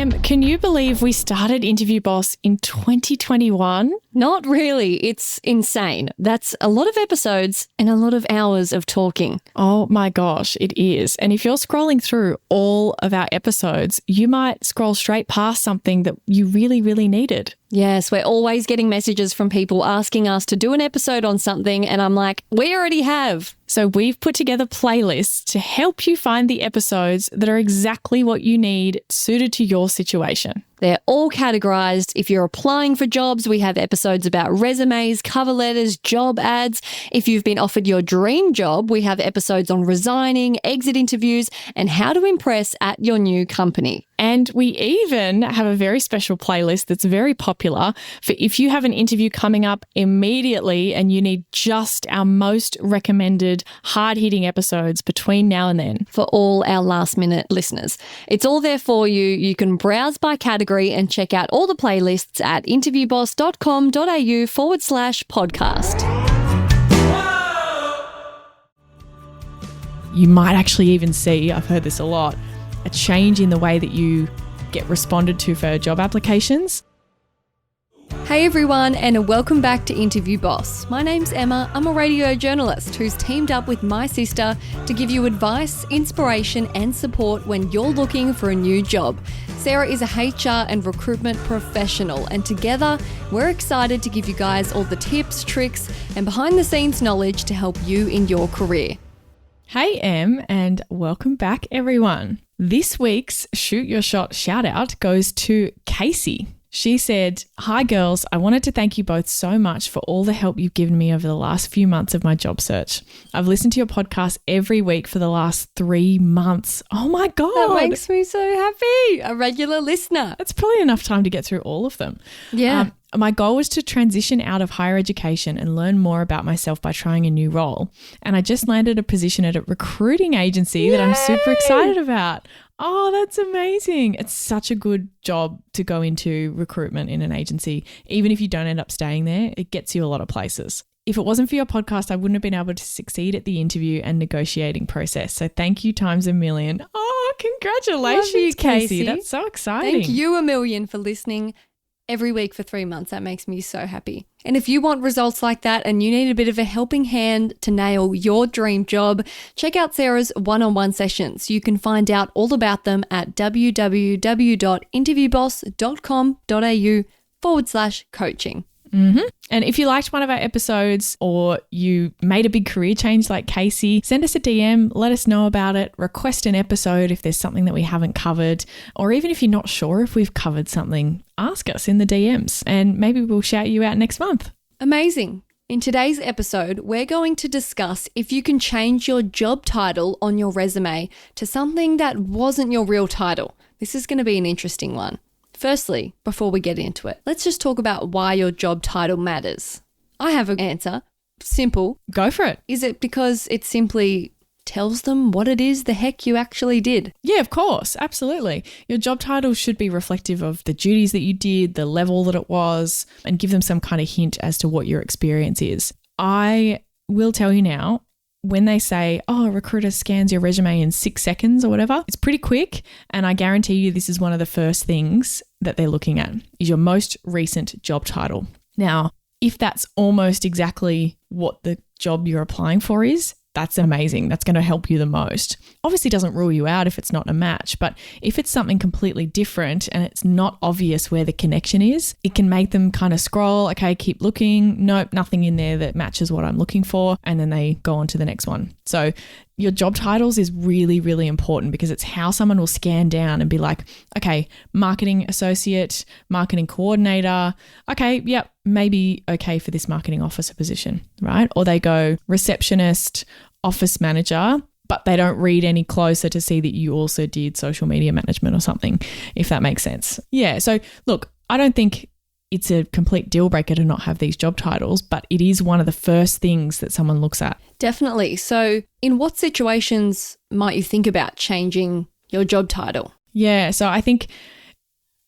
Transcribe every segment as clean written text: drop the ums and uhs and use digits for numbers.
Em, can you believe we started Interview Boss in 2021? Not really. It's insane. That's a lot of episodes and a lot of hours of talking. Oh my gosh, it is. And if you're scrolling through all of our episodes, you might scroll straight past something that you really, really needed. Yes, we're always getting messages from people asking us to do an episode on something, and I'm like, we already have. So we've put together playlists to help you find the episodes that are exactly what you need, suited to your situation. They're all categorized. If you're applying for jobs, we have episodes about resumes, cover letters, job ads. If you've been offered your dream job, we have episodes on resigning, exit interviews, and how to impress at your new company. And we even have a very special playlist that's very popular for if you have an interview coming up immediately and you need just our most recommended hard-hitting episodes between now and then. For all our last-minute listeners. It's all there for you. You can browse by category and check out all the playlists at interviewboss.com.au/podcast. You might actually even see, I've heard this a lot, a change in the way that you get responded to for job applications. Hey everyone, and welcome back to Interview Boss. My name's Emma. I'm a radio journalist who's teamed up with my sister to give you advice, inspiration, and support when you're looking for a new job. Sarah is a HR and recruitment professional, and together we're excited to give you guys all the tips, tricks, and behind-the-scenes knowledge to help you in your career. Hey Em, and welcome back everyone. This week's Shoot Your Shot shout-out goes to Kacie. She said, "Hi girls, I wanted to thank you both so much for all the help you've given me over the last few months of my job search. I've listened to your podcast every week for the last 3 months." Oh my God. That makes me so happy. A regular listener. That's probably enough time to get through all of them. Yeah. My goal was to transition out of higher education and learn more about myself by trying a new role. And I just landed a position at a recruiting agency that I'm super excited about. Oh, that's amazing. It's such a good job to go into recruitment in an agency. Even if you don't end up staying there, it gets you a lot of places. If it wasn't for your podcast, I wouldn't have been able to succeed at the interview and negotiating process. So thank you times a million. Oh, congratulations, Love you, Kacie. That's so exciting. Thank you a million for listening every week for 3 months. That makes me so happy. And if you want results like that and you need a bit of a helping hand to nail your dream job, check out Sarah's one-on-one sessions. You can find out all about them at www.interviewboss.com.au/coaching. And if you liked one of our episodes or you made a big career change like Kacie, send us a DM, let us know about it, request an episode if there's something that we haven't covered, or even if you're not sure if we've covered something, ask us in the DMs and maybe we'll shout you out next month. Amazing. In today's episode, we're going to discuss if you can change your job title on your resume to something that wasn't your real title. This is going to be an interesting one. Firstly, before we get into it, let's just talk about why your job title matters. I have an answer. Simple. Go for it. Is it because it simply tells them what it is the heck you actually did? Yeah, of course. Absolutely. Your job title should be reflective of the duties that you did, the level that it was, and give them some kind of hint as to what your experience is. I will tell you now, when they say, oh, a recruiter scans your resume in 6 seconds or whatever, it's pretty quick. And I guarantee you this is one of the first things that they're looking at is your most recent job title. Now, if that's almost exactly what the job you're applying for is, that's amazing. That's going to help you the most. Obviously doesn't rule you out if it's not a match, but if it's something completely different and it's not obvious where the connection is, it can make them kind of scroll, okay, keep looking. Nope, nothing in there that matches what I'm looking for. And then they go on to the next one. So your job titles is really, really important because it's how someone will scan down and be like, okay, marketing associate, marketing coordinator. Okay, yep, maybe okay for this marketing officer position, right? Or they go receptionist, office manager, but they don't read any closer to see that you also did social media management or something, if that makes sense. Yeah, so look, I don't think it's a complete deal breaker to not have these job titles, but it is one of the first things that someone looks at. Definitely. So in what situations might you think about changing your job title? Yeah, so I think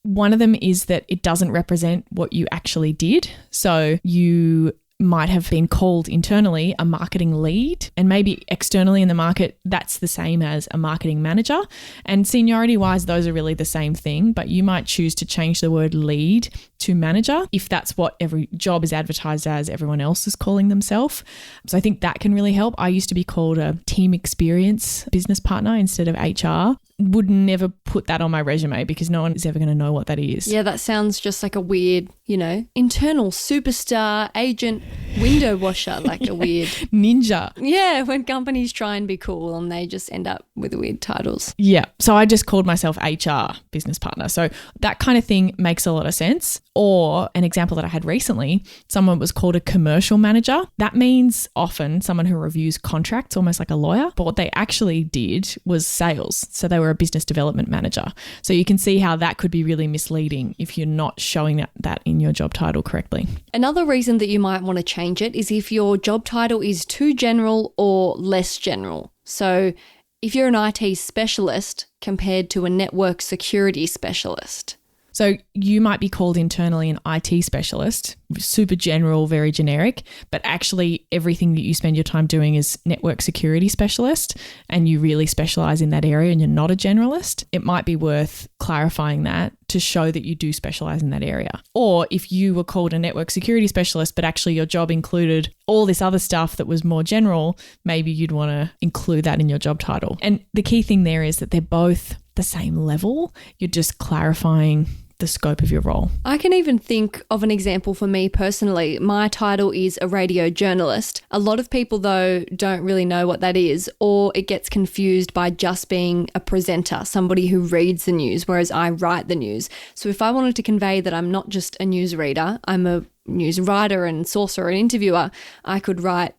one of them is that it doesn't represent what you actually did. So you might have been called internally a marketing lead, and maybe externally in the market, that's the same as a marketing manager. And seniority wise, those are really the same thing, but you might choose to change the word lead to manager if that's what every job is advertised as, everyone else is calling themselves. So I think that can really help. I used to be called a team experience business partner instead of HR. Would never put that on my resume because no one is ever going to know what that is. Yeah, that sounds just like a weird, internal superstar agent window washer, like a weird ninja. Yeah, when companies try and be cool and they just end up with weird titles. Yeah. So I just called myself HR business partner. So that kind of thing makes a lot of sense. Or an example that I had recently, someone was called a commercial manager. That means often someone who reviews contracts, almost like a lawyer. But what they actually did was sales. So they were a business development manager. So you can see how that could be really misleading if you're not showing that in your job title correctly. Another reason that you might want to change it is if your job title is too general or less general. So if you're an IT specialist compared to a network security specialist. So you might be called internally an IT specialist, super general, very generic, but actually everything that you spend your time doing is network security specialist, and you really specialize in that area and you're not a generalist. It might be worth clarifying that to show that you do specialize in that area. Or if you were called a network security specialist, but actually your job included all this other stuff that was more general, maybe you'd want to include that in your job title. And the key thing there is that they're both the same level. You're just clarifying the scope of your role. I can even think of an example for me personally. My title is a radio journalist. A lot of people, though, don't really know what that is, or it gets confused by just being a presenter, somebody who reads the news, whereas I write the news. So if I wanted to convey that I'm not just a news reader, I'm a news writer and sourcer and interviewer, I could write,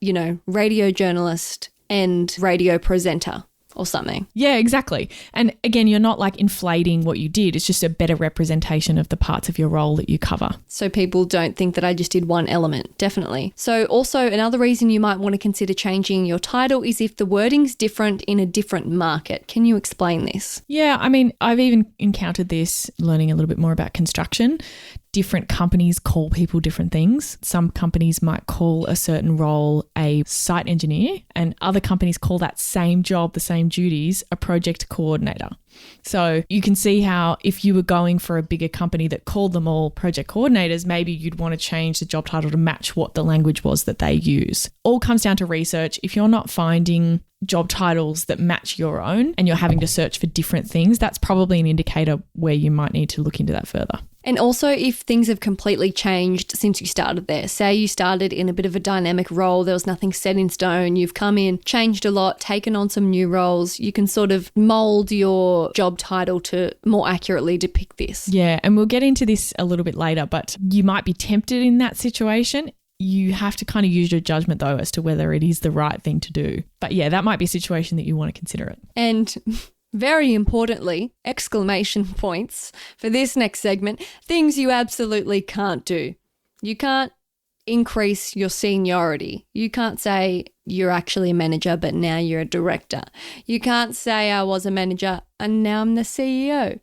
radio journalist and radio presenter or something. Yeah, exactly. And again, you're not like inflating what you did. It's just a better representation of the parts of your role that you cover. So people don't think that I just did one element. Definitely. So also another reason you might want to consider changing your title is if the wording's different in a different market. Can you explain this? Yeah, I mean, I've even encountered this learning a little bit more about construction. Different companies call people different things. Some companies might call a certain role a site engineer, and other companies call that same job, the same duties, a project coordinator. So you can see how if you were going for a bigger company that called them all project coordinators, maybe you'd want to change the job title to match what the language was that they use. All comes down to research. If you're not finding job titles that match your own and you're having to search for different things, that's probably an indicator where you might need to look into that further. And also if things have completely changed since you started there, say you started in a bit of a dynamic role, there was nothing set in stone, you've come in, changed a lot, taken on some new roles, you can sort of mold your job title to more accurately depict this. Yeah, and we'll get into this a little bit later, but you might be tempted in that situation. You have to kind of use your judgment though as to whether it is the right thing to do. But yeah, that might be a situation that you want to consider it. And very importantly, exclamation points for this next segment, things you absolutely can't do. You can't increase your seniority. You can't say you're actually a manager, but now you're a director. You can't say I was a manager and now I'm the CEO.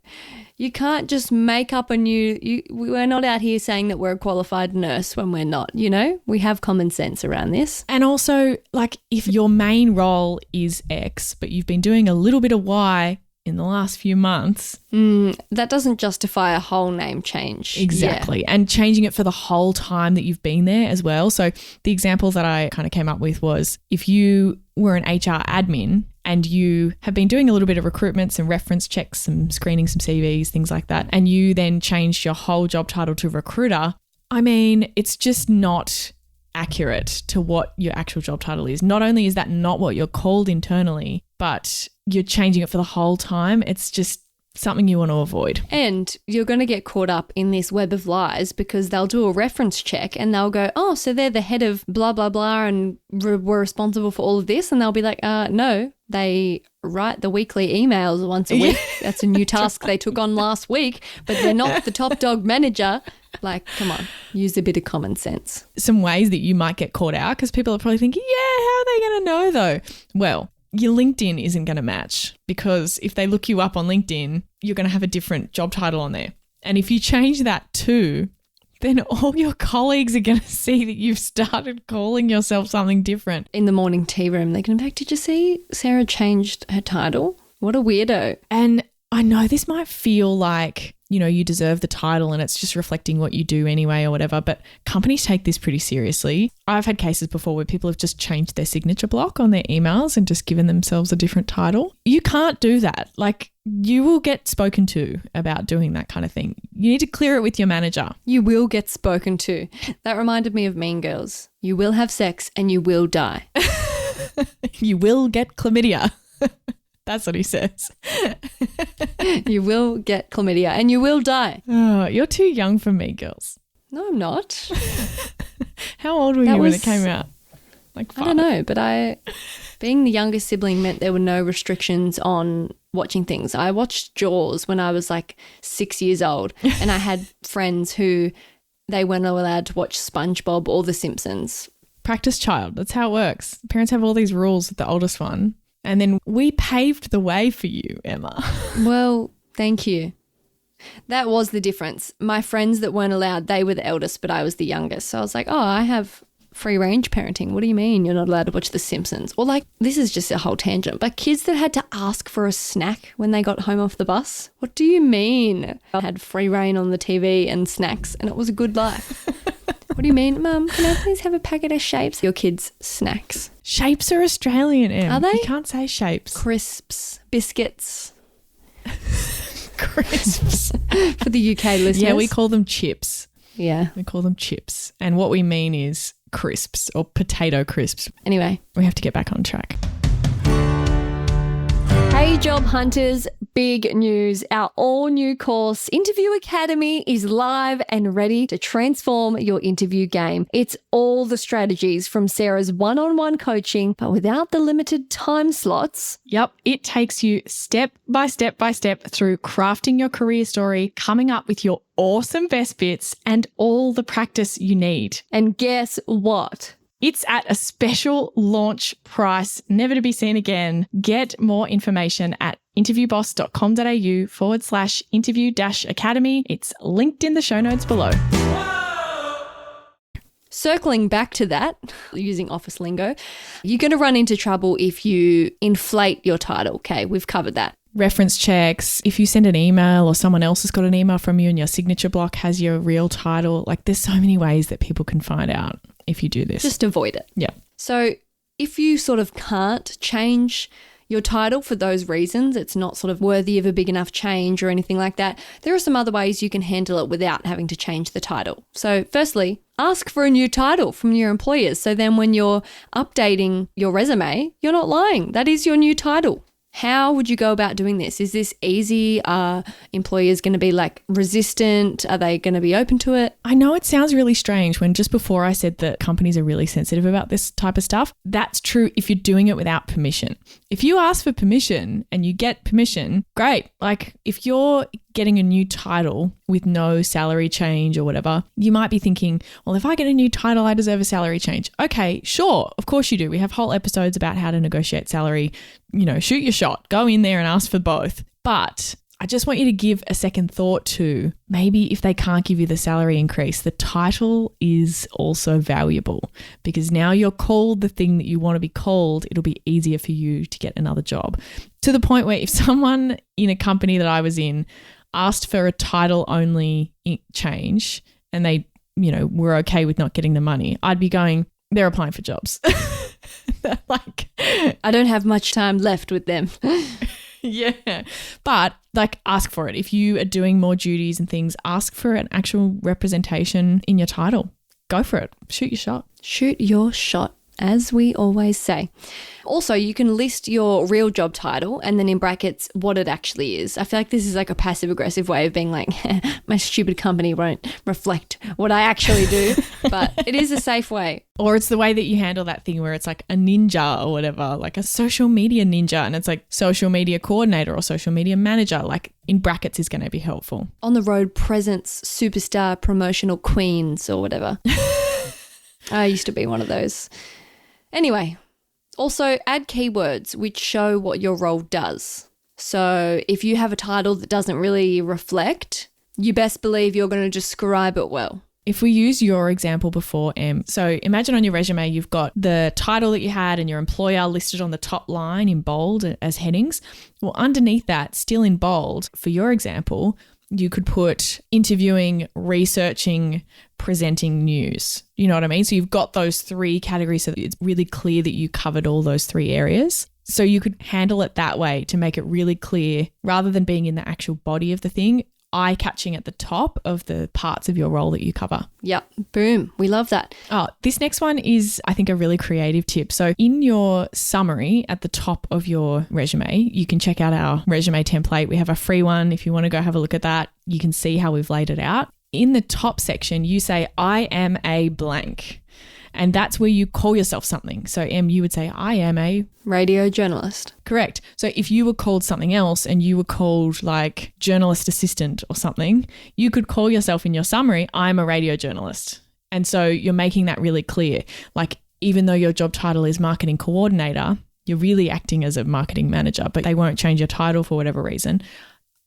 You can't just make up we're not out here saying that we're a qualified nurse when we're not, We have common sense around this. And also, like, if your main role is X, but you've been doing a little bit of Y in the last few months. That doesn't justify a whole name change. Exactly. Yeah. And changing it for the whole time that you've been there as well. So the example that I kind of came up with was if you were an HR admin and you have been doing a little bit of recruitment, some reference checks, some screening, some CVs, things like that, and you then changed your whole job title to recruiter, I mean, it's just not accurate to what your actual job title is. Not only is that not what you're called internally, but you're changing it for the whole time. It's just something you want to avoid. And you're going to get caught up in this web of lies because they'll do a reference check and they'll go, oh, so they're the head of blah, blah, blah and were responsible for all of this. And they'll be like, no, they write the weekly emails once a week. That's a new task they took on last week, but they're not the top dog manager. Like, come on, use a bit of common sense. Some ways that you might get caught out because people are probably thinking, yeah, how are they going to know though? Well, your LinkedIn isn't going to match because if they look you up on LinkedIn, you're going to have a different job title on there. And if you change that to then all your colleagues are going to see that you've started calling yourself something different. In the morning tea room, they're going to be like, did you see Sarah changed her title? What a weirdo. And I know this might feel like, you deserve the title and it's just reflecting what you do anyway or whatever, but companies take this pretty seriously. I've had cases before where people have just changed their signature block on their emails and just given themselves a different title. You can't do that. Like, you will get spoken to about doing that kind of thing. You need to clear it with your manager. You will get spoken to. That reminded me of Mean Girls. You will have sex and you will die. You will get chlamydia. That's what he says. You will get chlamydia and you will die. Oh, you're too young for Mean Girls. No, I'm not. How old were you when it came out? Like 5? I don't know, but being the youngest sibling meant there were no restrictions on watching things. I watched Jaws when I was like 6 years old, and I had friends who they weren't allowed to watch SpongeBob or The Simpsons. Practice child. That's how it works. Parents have all these rules with the oldest one. And then we paved the way for you, Emma. Well, thank you. That was the difference. My friends that weren't allowed, they were the eldest, but I was the youngest. So I was like, oh, I have free range parenting. What do you mean you're not allowed to watch The Simpsons? Or like, this is just a whole tangent, but kids that had to ask for a snack when they got home off the bus. What do you mean? I had free reign on the TV and snacks and it was a good life. What do you mean, Mum? Can I please have a packet of Shapes? Your kids' snacks. Shapes are Australian, Em. Are they? You can't say Shapes. Crisps, biscuits. Crisps. For the UK listeners. Yeah, we call them chips. Yeah. We call them chips. And what we mean is crisps or potato crisps. Anyway. We have to get back on track. Hey job hunters, big news. Our all new course, Interview Academy, is live and ready to transform your interview game. It's all the strategies from Sarah's one-on-one coaching, but without the limited time slots. Yep, it takes you step by step by step through crafting your career story, coming up with your awesome best bits, and all the practice you need. And guess what? It's at a special launch price, never to be seen again. Get more information at interviewboss.com.au/interview-academy. It's linked in the show notes below. Circling back to that, using office lingo, you're going to run into trouble if you inflate your title. Okay, we've covered that. Reference checks. If you send an email or someone else has got an email from you and your signature block has your real title, like there's so many ways that people can find out if you do this. Just avoid it. Yeah. So if you sort of can't change your title for those reasons, it's not sort of worthy of a big enough change or anything like that, there are some other ways you can handle it without having to change the title. So firstly, ask for a new title from your employers. So then when you're updating your resume, you're not lying. That is your new title. How would you go about doing this? Is this easy? Are employers going to be like resistant? Are they going to be open to it? I know it sounds really strange when just before I said that companies are really sensitive about this type of stuff. That's true if you're doing it without permission. If you ask for permission and you get permission, great. Like if you're getting a new title with no salary change or whatever, you might be thinking, well, if I get a new title, I deserve a salary change. Okay, sure. Of course you do. We have whole episodes about how to negotiate salary. Shoot your shot. Go in there and ask for both. But I just want you to give a second thought to maybe if they can't give you the salary increase, the title is also valuable because now you're called the thing that you want to be called. It'll be easier for you to get another job. To the point where if someone in a company that I was in asked for a title only change and they, were okay with not getting the money, I'd be going, they're applying for jobs. Like, I don't have much time left with them. Yeah. But ask for it. If you are doing more duties and things, ask for an actual representation in your title. Go for it. Shoot your shot. Shoot your shot, as we always say. Also, you can list your real job title and then in brackets what it actually is. I feel like this is like a passive-aggressive way of being like, my stupid company won't reflect what I actually do, but it is a safe way. Or it's the way that you handle that thing where it's like a ninja or whatever, like a social media ninja, and it's like social media coordinator or social media manager, like in brackets is going to be helpful. On the road presence, superstar, promotional queens or whatever. I used to be one of those. Anyway, also add keywords which show what your role does. So if you have a title that doesn't really reflect, you best believe you're going to describe it well. If we use your example before, Em, so imagine on your resume you've got the title that you had and your employer listed on the top line in bold as headings. Well, underneath that, still in bold, for your example, you could put interviewing, researching, presenting news. You know what I mean? So you've got those 3 categories so that it's really clear that you covered all those 3 areas. So you could handle it that way to make it really clear rather than being in the actual body of the thing, eye-catching at the top of the parts of your role that you cover. Yep. Boom. We love that. Oh, this next one is, I think, a really creative tip. So in your summary at the top of your resume, you can check out our resume template. We have a free one. If you want to go have a look at that, you can see how we've laid it out. In the top section, you say, I am a blank. And that's where you call yourself something. So, Em, you would say, I am a radio journalist. Correct. So if you were called something else and you were called like journalist assistant or something, you could call yourself in your summary, I'm a radio journalist. And so you're making that really clear. Like, even though your job title is marketing coordinator, you're really acting as a marketing manager, but they won't change your title for whatever reason.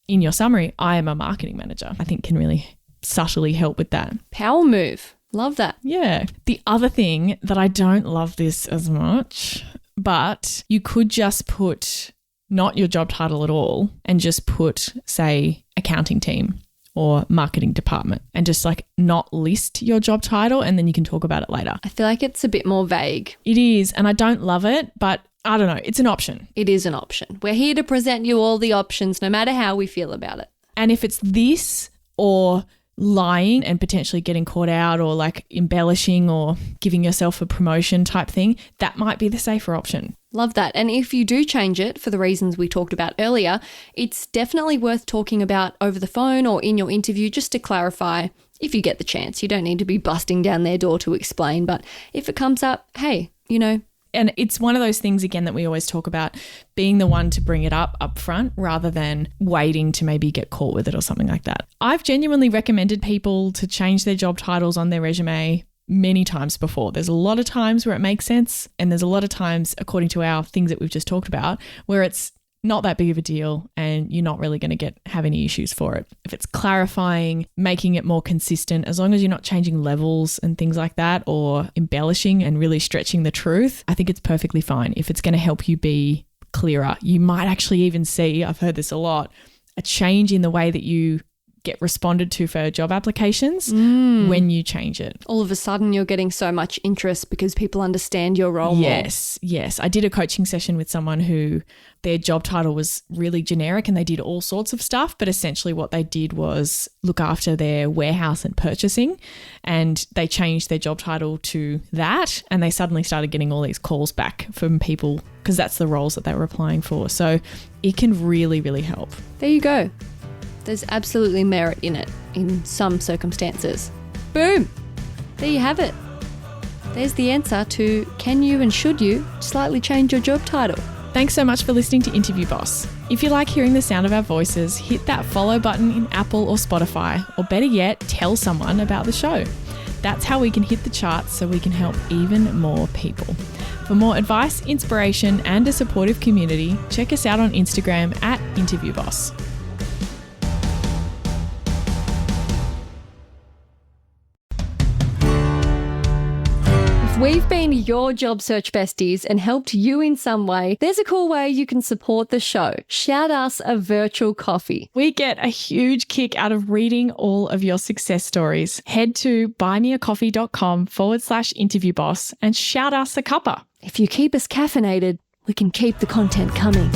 In your summary, I am a marketing manager, I think can really subtly help with that. Power move. Love that. Yeah. The other thing that I don't love this as much, but you could just put not your job title at all and just put, say, accounting team or marketing department and just like not list your job title, and then you can talk about it later. I feel like it's a bit more vague. It is, and I don't love it, but I don't know. It's an option. It is an option. We're here to present you all the options no matter how we feel about it. And if it's this or lying and potentially getting caught out or like embellishing or giving yourself a promotion type thing, that might be the safer option. Love that. And if you do change it for the reasons we talked about earlier, it's definitely worth talking about over the phone or in your interview just to clarify if you get the chance. You don't need to be busting down their door to explain, but if it comes up, hey, you know. And it's one of those things, again, that we always talk about, being the one to bring it up front rather than waiting to maybe get caught with it or something like that. I've genuinely recommended people to change their job titles on their resume many times before. There's a lot of times where it makes sense, and there's a lot of times, according to our things that we've just talked about, where it's not that big of a deal and you're not really going to have any issues for it. If it's clarifying, making it more consistent, as long as you're not changing levels and things like that or embellishing and really stretching the truth, I think it's perfectly fine. If it's going to help you be clearer, you might actually even see, I've heard this a lot, a change in the way that you get responded to for job applications when you change it. All of a sudden you're getting so much interest because people understand your role more. Yes. I did a coaching session with someone who their job title was really generic and they did all sorts of stuff, but essentially what they did was look after their warehouse and purchasing, and they changed their job title to that, and they suddenly started getting all these calls back from people because that's the roles that they were applying for. So it can really, really help. There you go. There's absolutely merit in it in some circumstances. Boom! There you have it. There's the answer to can you and should you slightly change your job title. Thanks so much for listening to Interview Boss. If you like hearing the sound of our voices, hit that follow button in Apple or Spotify, or better yet, tell someone about the show. That's how we can hit the charts so we can help even more people. For more advice, inspiration, and a supportive community, check us out on Instagram at InterviewBoss. We've been your job search besties and helped you in some way. There's a cool way you can support the show. Shout us a virtual coffee. We get a huge kick out of reading all of your success stories. Head to buymeacoffee.com/interviewboss and shout us a cuppa. If you keep us caffeinated, we can keep the content coming.